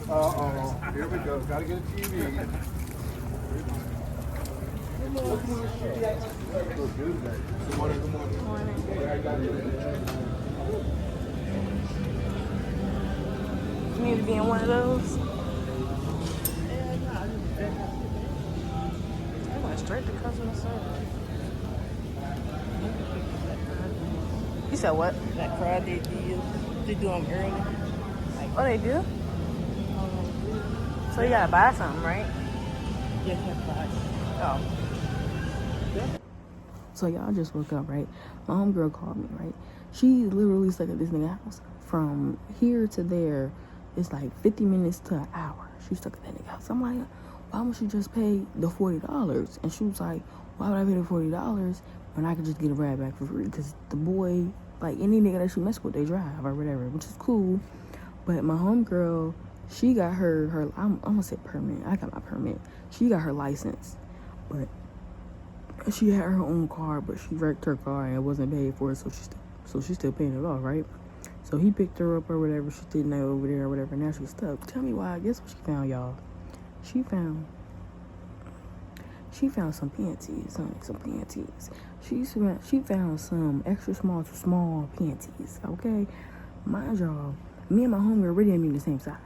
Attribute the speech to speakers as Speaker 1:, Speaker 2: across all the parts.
Speaker 1: Uh-oh. Here we go. Gotta get a TV. Good morning, good morning.
Speaker 2: You need to be in one of those. I went straight to customer service. You said what?
Speaker 3: That Friday deal. They do them early.
Speaker 2: Oh, they do? So you gotta buy something, right?
Speaker 3: Yes, that's right.
Speaker 2: Oh. So y'all just woke up, right? My homegirl called me, right? She literally stuck at this nigga house. From here to there, it's like 50 minutes to an hour. She stuck at that nigga house. I'm like, why would she just pay the $40? And she was like, why would I pay the $40 when I could just get a ride back for free? Because the boy, like any nigga that she mess with, they drive or whatever, which is cool. But my homegirl, she got her I'm gonna say permit. I got my permit. She got her license. But she had her own car, but she wrecked her car and it wasn't paid for it, so she's still paying it off, right? So he picked her up or whatever. She didn't know over there or whatever. Now she's stuck. Tell me why. Guess what she found, y'all? She found some panties, honey, some panties. She found some extra small to small panties. Okay, mind y'all, me and my homegirl really ain't even the same size.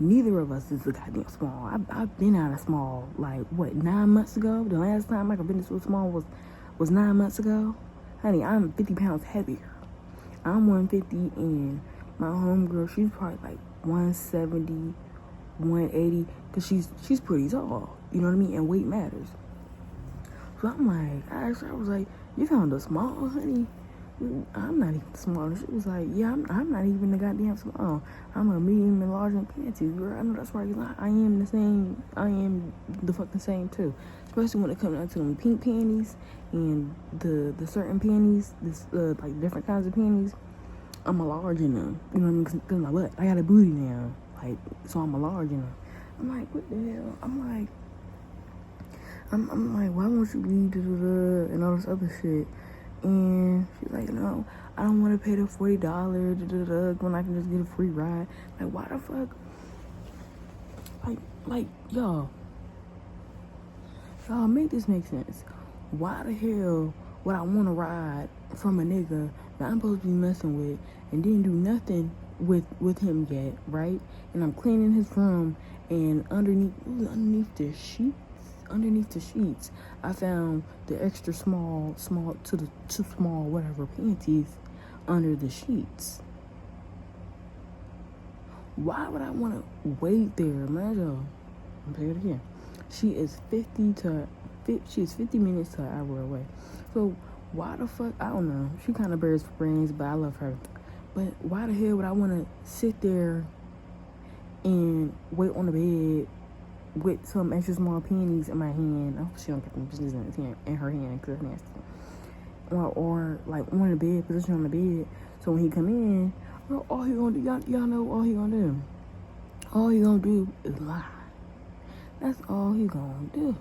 Speaker 2: Neither of us is a goddamn small. I've been out of small, like, what, 9 months ago? The last time I could been so small was 9 months ago. Honey, I'm 50 pounds heavier. I'm 150, and my homegirl, she's probably like 170, 180, because she's pretty tall. You know what I mean? And weight matters. So I'm like, I asked her, I was like, you found a small, honey? I'm not even small. She was like, yeah, I'm not even the goddamn small. I'm a medium and large in panties, girl. I know that's right. I am the same. I am the fucking same too. Especially when it comes down to them pink panties and the certain panties, this like different kinds of panties. I'm a large in them. You know what I mean? Cause my butt, I got a booty now. Like, so I'm a large in them. I'm like, what the hell? I'm like, why won't you leave and all this other shit? And she's like, no, I don't want to pay the $40 when I can just get a free ride. Like, why the fuck? Like, y'all, make this make sense. Why the hell would I want to ride from a nigga that I'm supposed to be messing with and didn't do nothing with him yet, right? And I'm cleaning his room, and underneath the sheets, I found the extra small to the too small whatever panties under the sheets. Why would I want to wait there, man? I'm saying it again. She is 50 minutes to an hour away. So why the fuck? I don't know. She kind of bears brains, but I love her. But why the hell would I want to sit there and wait on the bed with some extra small panties in my hand? I hope she don't get them business in her hand because it's nasty. Or like on the bed, position on the bed. So when he come in, well, all he gonna do, y'all know all he gonna do. All he gonna do is lie. That's all he gonna do.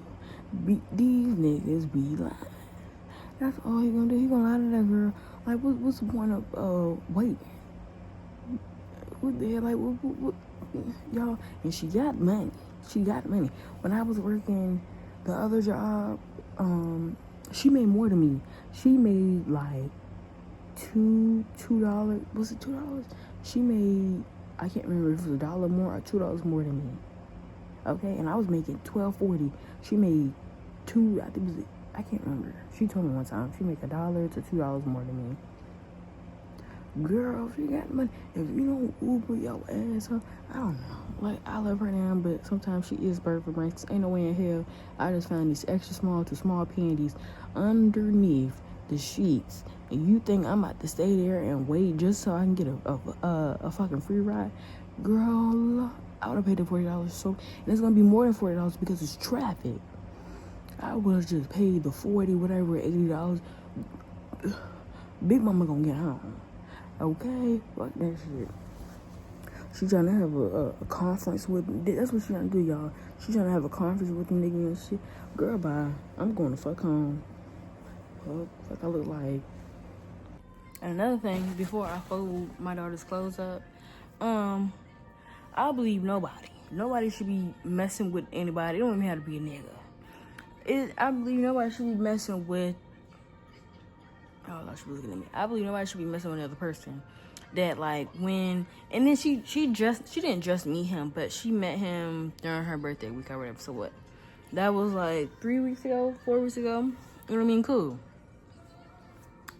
Speaker 2: These niggas be lying. That's all he gonna do. He gonna lie to that girl. Like, what's the point of waiting? What the hell? Like, what y'all? And she got money. When I was working the other job, she made more than me. She made like $2. Was it $2? She made, I can't remember if it was $1 more or $2 more than me. Okay, and I was making $12.40. She made I can't remember. She told me one time she make $1 to $2 more than me. Girl, she got money. If you don't Uber your ass, huh? I don't know. Like, I love her now, but sometimes she is bird for brains. Ain't no way in hell I just found these extra small to small panties underneath the sheets, and you think I'm about to stay there and wait just so I can get a fucking free ride? Girl, I would have paid the $40. So, and it's gonna be more than $40 because it's traffic. I would have just paid the 40, whatever, $80. Big mama gonna get home. Okay? Fuck that shit. She trying to have a conference with me. That's what she trying to do, y'all. She trying to have a conference with the nigga and shit. Girl, bye. I'm going to fuck home. Fuck I look like. And another thing, before I fold my daughter's clothes up, I believe nobody. nobody should be messing with anybody. It don't even have to be a nigga. I believe nobody should be messing with. Oh, no, she was looking at me. I believe nobody should be messing with another person. That like when, and then she didn't just meet him, but she met him during her birthday week or whatever. So what? That was like 3 weeks ago, 4 weeks ago. You know what I mean? Cool.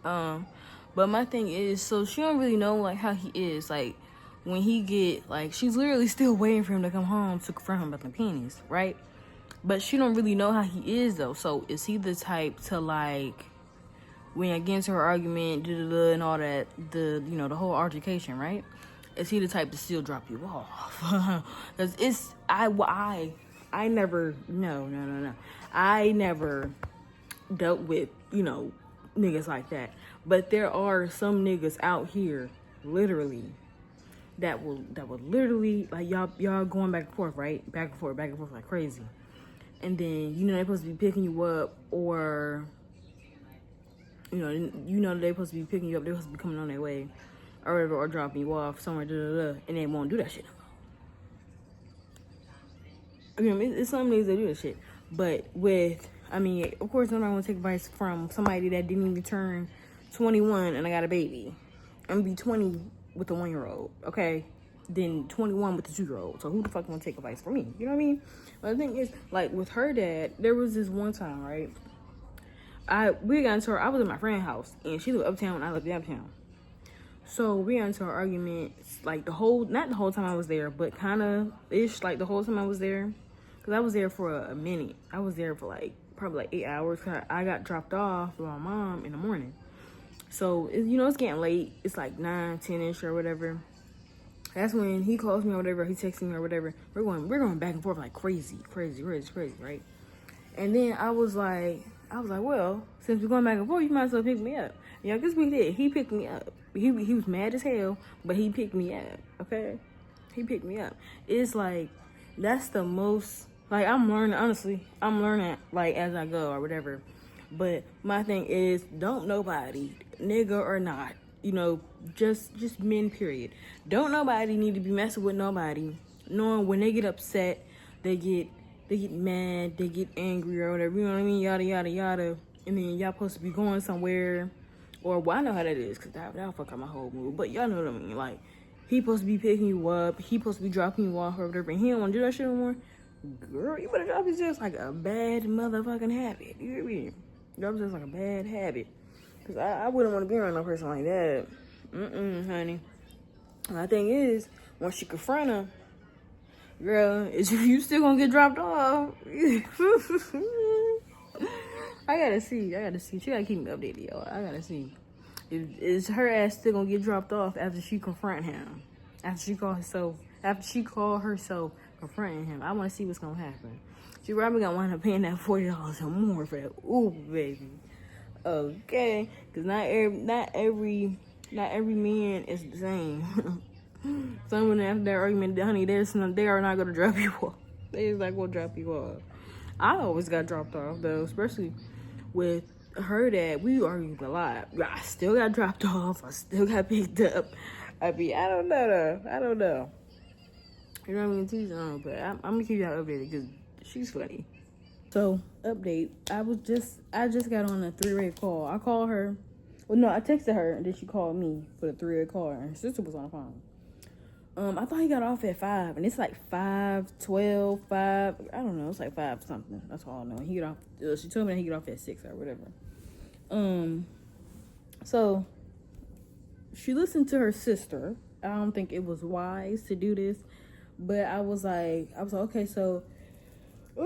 Speaker 2: But my thing is, so she don't really know like how he is. Like when he get like, she's literally still waiting for him to come home to confront him about the panties, right? But she don't really know how he is though. So is he the type to like, when I get into her argument, and all that, the whole altercation, right? Is he the type to still drop you off? Because it's I never no. I never dealt with niggas like that. But there are some niggas out here, literally, that will literally like y'all going back and forth, right? Back and forth like crazy, and then they're supposed to be picking you up or. They're supposed to be picking you up. They're supposed to be coming on their way, or whatever, or dropping you off somewhere, and they won't do that shit. It's some niggas that do that shit. But of course, I'm not gonna take advice from somebody that didn't even turn 21 and I got a baby. I'm gonna be 20 with a 1-year-old, okay? Then 21 with the 2-year-old. So who the fuck gonna take advice from me? You know what I mean? But the thing is, like with her dad, there was this one time, right? We got into her. I was at my friend's house, and she lived uptown, and I lived downtown. So we got into an argument, like not the whole time I was there, but kind of ish, like the whole time I was there, because I was there for a minute. I was there for probably 8 hours. Cause I got dropped off with my mom in the morning. So it's getting late. It's like 9, 10ish or whatever. That's when he calls me or whatever. He texts me or whatever. We're going back and forth like crazy, right? And then I was like, well, since we're going back and forth, you might as well pick me up. Yeah, guess we did. He picked me up. He was mad as hell, but he picked me up, okay? He picked me up. It's like, that's the most, like, I'm learning, like, as I go or whatever. But my thing is, don't nobody, nigga or not, just men, period. Don't nobody need to be messing with nobody, knowing when they get upset, they get mad, they get angry or whatever, you know what I mean, yada, yada, yada, and then y'all supposed to be going somewhere, or, well, I know how that is, because that'll fuck up my whole mood, but y'all know what I mean, like, he supposed to be picking you up, he supposed to be dropping you off or whatever, and he don't want to do that shit no more. Girl, you better drop his ass like a bad motherfucking habit, you hear me? Drop his ass like a bad habit, because I wouldn't want to be around no person like that. Honey. My thing is, once you confront him, girl, is you still gonna get dropped off? I gotta see. She gotta keep me updated, y'all. I gotta see. Is her ass still gonna get dropped off after she confront him? After she call herself confronting him? I wanna see what's gonna happen. She probably gonna wind up paying that $40 or more for that Uber, baby. Okay, because not every man is the same. Someone after that argument, honey, they are not gonna drop you off. They is not gonna drop you off. I always got dropped off though, especially with her dad. We argued a lot. I still got dropped off. I still got picked up. I don't know though. I don't know. You know what I mean? Teach on, but I'm gonna keep y'all updated because she's funny. So update. I just got on a 3-way call. I called her. Well, no, I texted her and then she called me for the 3-way call, and her sister was on the phone. I thought he got off at 5, and it's like 5:12, 5. I don't know. It's like 5 something. That's all I know. He get off. She told me that he get off at 6 or whatever. So she listened to her sister. I don't think it was wise to do this, but I was like, okay, so, I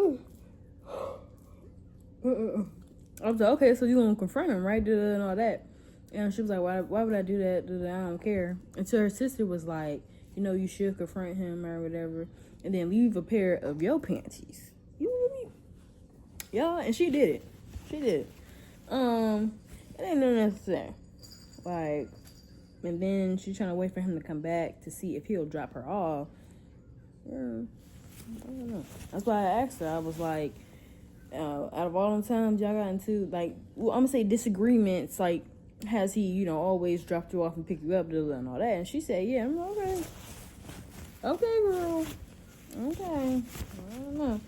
Speaker 2: was like, okay, so you gonna confront him, right? And all that. And she was like, why would I do that? I don't care. Until her sister was like, you should confront him or whatever, and then leave a pair of your panties. You know what I mean? Yeah, and she did it. It ain't no necessary. Like, and then she's trying to wait for him to come back to see if he'll drop her off. Yeah, I don't know. That's why I asked her. I was like, out of all the times y'all got into, like, well, I'm gonna say disagreements, like, has he, always dropped you off and picked you up and all that? And she said, yeah. I'm like, okay, girl. Okay. I don't know.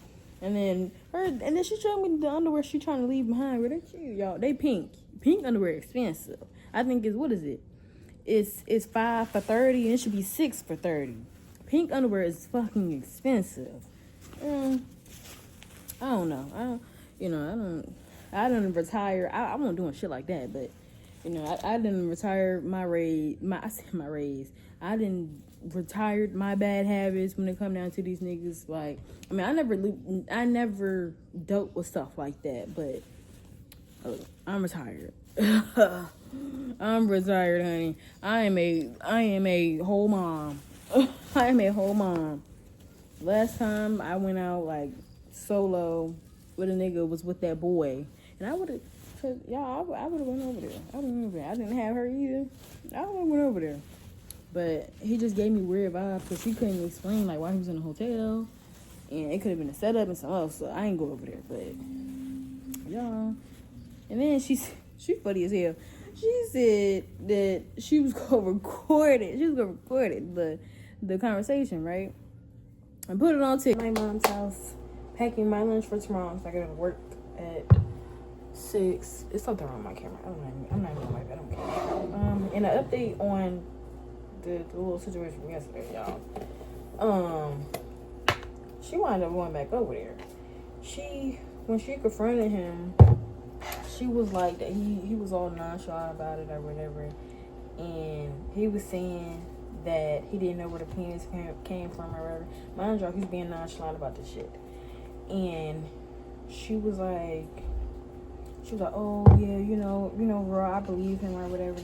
Speaker 2: And then she showed me the underwear she trying to leave behind. Where they cute, y'all. They pink. Pink underwear expensive. I think it's, what is it? It's 5 for $30 and it should be 6 for $30. Pink underwear is fucking expensive. I don't know. I didn't retire. I wasn't doing shit like that, but I didn't retire I didn't retired my bad habits when it come down to these niggas. Like, I mean, I never dealt with stuff like that, but I'm retired. I'm retired, honey. I am a whole mom. I am a whole mom. Last time I went out like solo with a nigga was with that boy, and I would have, y'all, I would have went over there. I didn't have her either. I would have went over there, but he just gave me weird vibes because he couldn't explain like why he was in the hotel, and it could have been a setup and something else. So I ain't go over there, but y'all. And then she funny as hell. She said that she was gonna record it. She was gonna record it, the conversation, right? And put it on TikTok. My mom's house, packing my lunch for tomorrow. So I gotta work at 6. It's something wrong with my camera. I'm not even on my bed. I don't care. And an update on the little situation from yesterday, y'all. She wound up going back over there. When she confronted him, she was like that he was all nonchalant about it or whatever, and he was saying that he didn't know where the penis came from or whatever. Mind you, he's being nonchalant about this shit. And she was like, oh yeah, Raw, I believe him or whatever.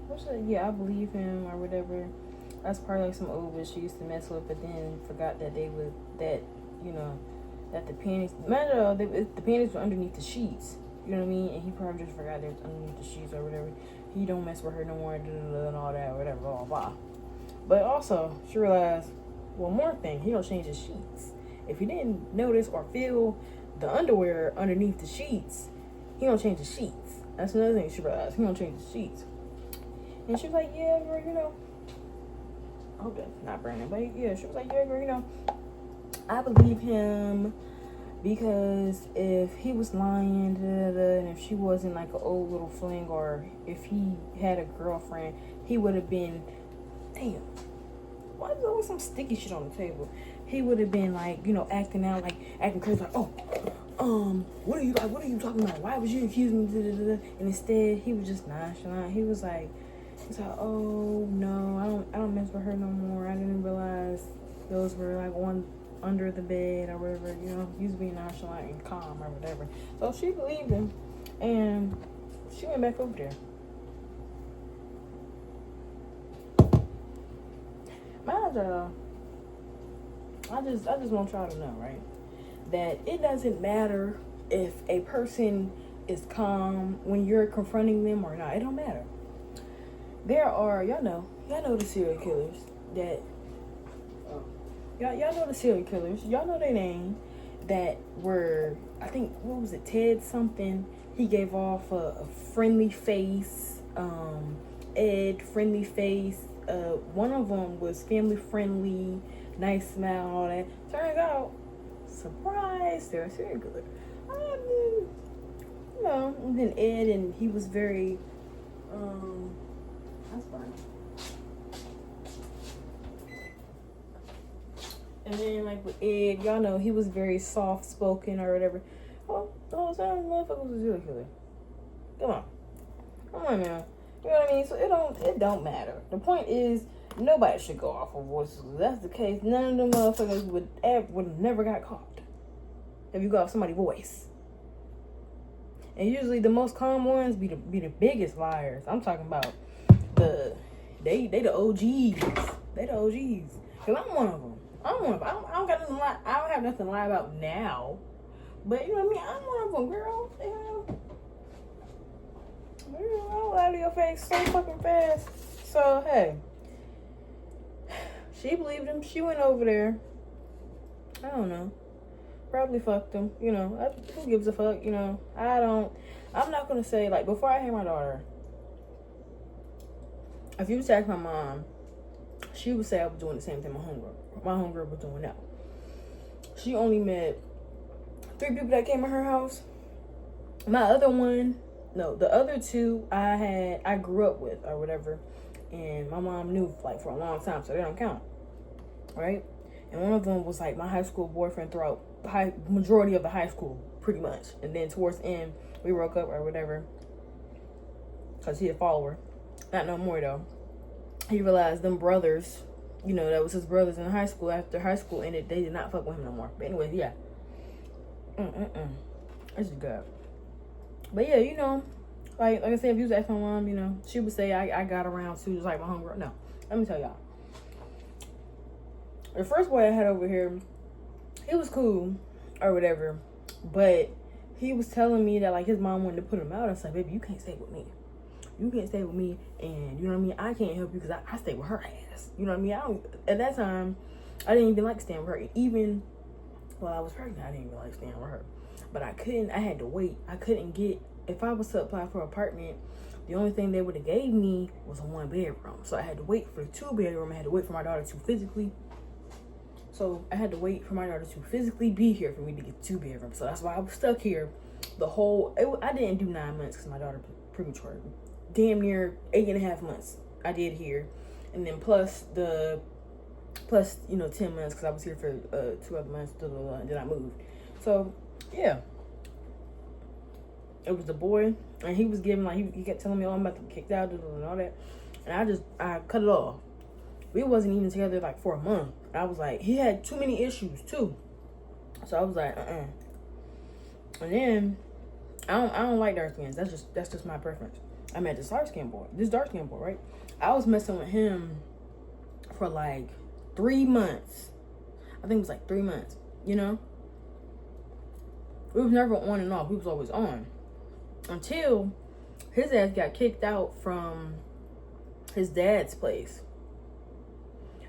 Speaker 2: What's that? Yeah, I believe him or whatever. That's probably like some old bitch she used to mess with, but then forgot that that the panties, the panties were underneath the sheets. You know what I mean? And he probably just forgot they was underneath the sheets or whatever. He don't mess with her no more, and all that, whatever, blah, blah, blah. But also, she realized, one more thing, he don't change his sheets. If he didn't notice or feel the underwear underneath the sheets, he don't change the sheets. That's another thing she realized. He don't change the sheets. And she was like, yeah, girl, I hope that's not Brandon, but yeah, she was like, yeah, girl, I believe him because if he was lying, and if she wasn't like an old little fling, or if he had a girlfriend, he would have been, damn, why is there always some sticky shit on the table? He would have been like, acting crazy, like, what are you talking about? Why would you accuse me? And instead, he was just nonchalant. He was like, oh no, I don't mess with her no more. I didn't realize those were like one under the bed or whatever, he was being nonchalant and calm or whatever. So she believed him, and she went back over there. Mind y'all, I just want y'all to know, right, that it doesn't matter if a person is calm when you're confronting them or not. It don't matter. There are, y'all know the serial killers that. Y'all know the serial killers. Y'all know their name. That were, I think, what was it? Ted something. He gave off a friendly face. Ed, friendly face. One of them was family friendly, nice smile, all that. Turns out, surprise, they're a serial killer. And then Ed, and he was very, that's fine. And then, like, with Ed, y'all know he was very soft-spoken or whatever. Well, the whole time, the motherfucker was a serial killer. Come on, man. You know what I mean? So it don't matter. The point is, nobody should go off of voices. If that's the case, none of them motherfuckers would have never got caught if you go off somebody's voice. And usually, the most common ones be the biggest liars. I'm talking about they the OGs. They the OGs. Cause I'm one of them. I don't got nothing to lie. I don't have nothing to lie about now. But you know what I mean? I'm one of them, girl. I'll lie to your face so fucking fast. So hey, she believed him. She went over there. I don't know. Probably fucked him. Who gives a fuck? I'm not gonna say, like, before I had my daughter, if you ask my mom, she would say I was doing the same thing my homegirl was doing now. She only met 3 people that came to her house. My other one, no, the other 2 I grew up with or whatever, and my mom knew like for a long time, so they don't count, right? And one of them was like my high school boyfriend throughout the majority of the high school, pretty much. And then towards the end, we broke up or whatever, cause he a follower, not no more though. He realized them brothers, you know, that was his brothers in high school. After high school ended, they did not fuck with him no more. But anyways, yeah. This is good. But yeah, you know, like I said, if you was asking my mom, you know, she would say I got around too, just like my homegirl. No, let me tell y'all. The first boy I had over here, he was cool or whatever, but he was telling me that like his mom wanted to put him out. I said, baby, you can't stay with me. You can't stay with me, and you know what I mean? I can't help you because I stay with her ass. You know what I mean? At that time, I didn't even like staying with her. Even while I was pregnant, I didn't even like staying with her. But I had to wait. I couldn't get, if I was to apply for an apartment, the only thing they would have gave me was a 1-bedroom. So I had to wait for the 2-bedroom. I had to wait for my daughter to physically. So I had to wait for my daughter to physically be here for me to get 2-bedroom. So that's why I was stuck here the whole, I didn't do 9 months because my daughter premature. Damn near 8.5 months I did here. And then plus, you know, 10 months because I was here for 2 other months. And then I moved. So, yeah. It was the boy. And he was giving, like, he kept telling me, oh, I'm about to get kicked out and all that. And I cut it off. We wasn't even together, like, for a month. I was like, he had too many issues, too. So I was like, And then, I don't like dark skins. That's just my preference. I met this dark skin boy, right? I was messing with him for like 3 months. I think it was like 3 months, you know? We was never on and off. We was always on. Until his ass got kicked out from his dad's place.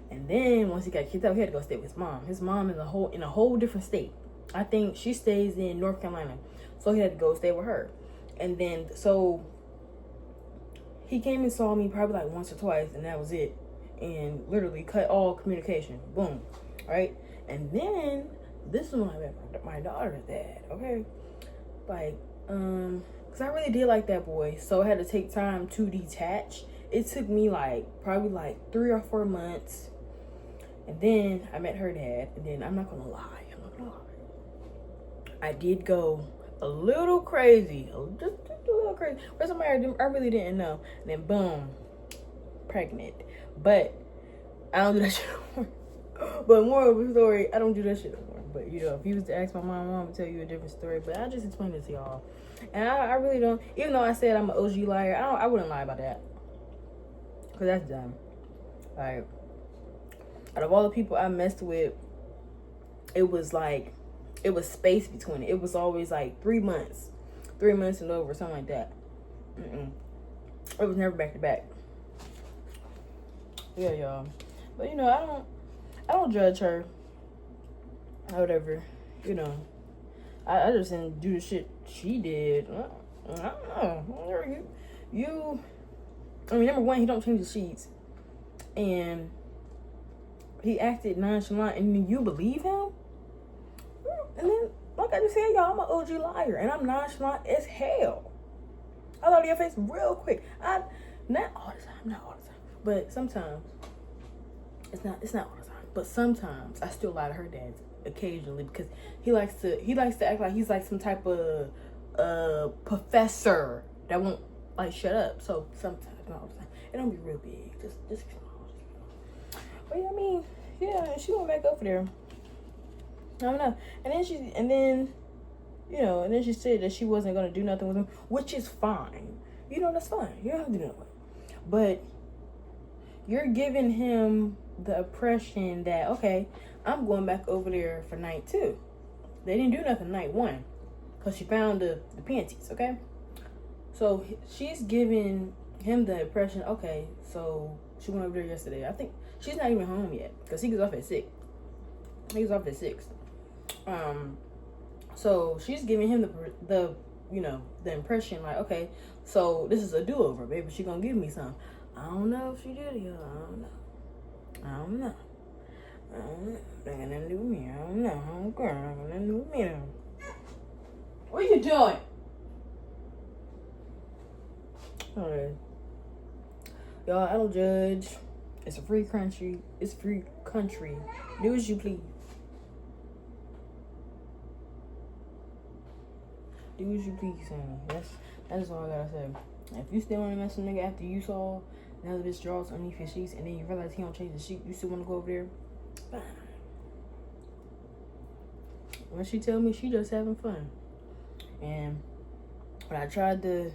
Speaker 2: And then once he got kicked out, he had to go stay with his mom. His mom is in a whole different state. I think she stays in North Carolina. So he had to go stay with her. And then, so he came and saw me probably like once or twice, and that was it. And literally cut all communication. Boom. Right? And then, this is when I met my daughter's dad, okay? Like, because I really did like that boy. So I had to take time to detach. It took me like, probably like 3 or 4 months. And then I met her dad. And then, I'm not going to lie. I did go a little crazy. Just a little crazy. For somebody I really didn't know. And then boom, pregnant. But I don't do that shit no more. But more of a story, I don't do that shit no more. But you know, if you was to ask my mom would tell you a different story. But I just explained it to y'all. And I really don't, even though I said I'm an OG liar, I wouldn't lie about that. Because that's dumb. Like, out of all the people I messed with, it was space between it. It was always like 3 months. 3 months and over, something like that. It was never back to back. Yeah, y'all. But you know, I don't judge her. Or whatever. You know. I just didn't do the shit she did. I don't know. I mean, number one, he don't change the sheets. And he acted nonchalant, and then you believe him? And then, like I just said, y'all, I'm an OG liar, and I'm nonchalant as hell. I lie to your face real quick. Not all the time, but sometimes. It's not all the time, but sometimes I still lie to her dad occasionally because he likes to act like he's like some type of professor that won't like shut up. So sometimes, not all the time. It don't be real big, just small. But yeah, I mean, yeah, she went back over there. I don't know. And then she said that she wasn't gonna do nothing with him, which is fine. You know, that's fine. You don't have to do nothing. But you're giving him the impression that, okay, I'm going back over there for night 2. They didn't do nothing night 1 because she found the panties, okay? So she's giving him the impression, okay, so she went over there yesterday. I think she's not even home yet because he goes off at 6. He was off at 6. So she's giving him the impression like, okay, so this is a do-over, baby. She gonna give me some. I don't know if she did, y'all. I don't know. They're gonna do me. I don't know. I don't care. They're gonna do me. What are you doing? Alright. Y'all, I don't judge. It's a free country. It's a free country. Do as you please. Do as you please, son. That's all I gotta say. If you still wanna mess with a nigga after you saw another bitch draws underneath his sheets and then you realize he don't change the sheet, you still wanna go over there? Fine. When she tell me she just having fun. And when I tried to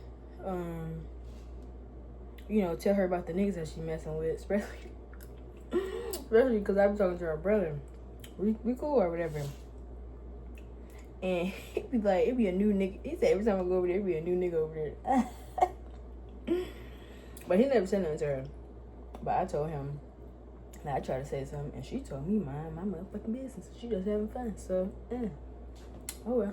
Speaker 2: tell her about the niggas that she messing with, especially because I was talking to her brother. We cool or whatever. And he'd be like, it'd be a new nigga. He said every time I go over there, it'd be a new nigga over there. But he never said nothing to her. But I told him that I tried to say something, and she told me mind my motherfucking business. She just having fun, so, oh well.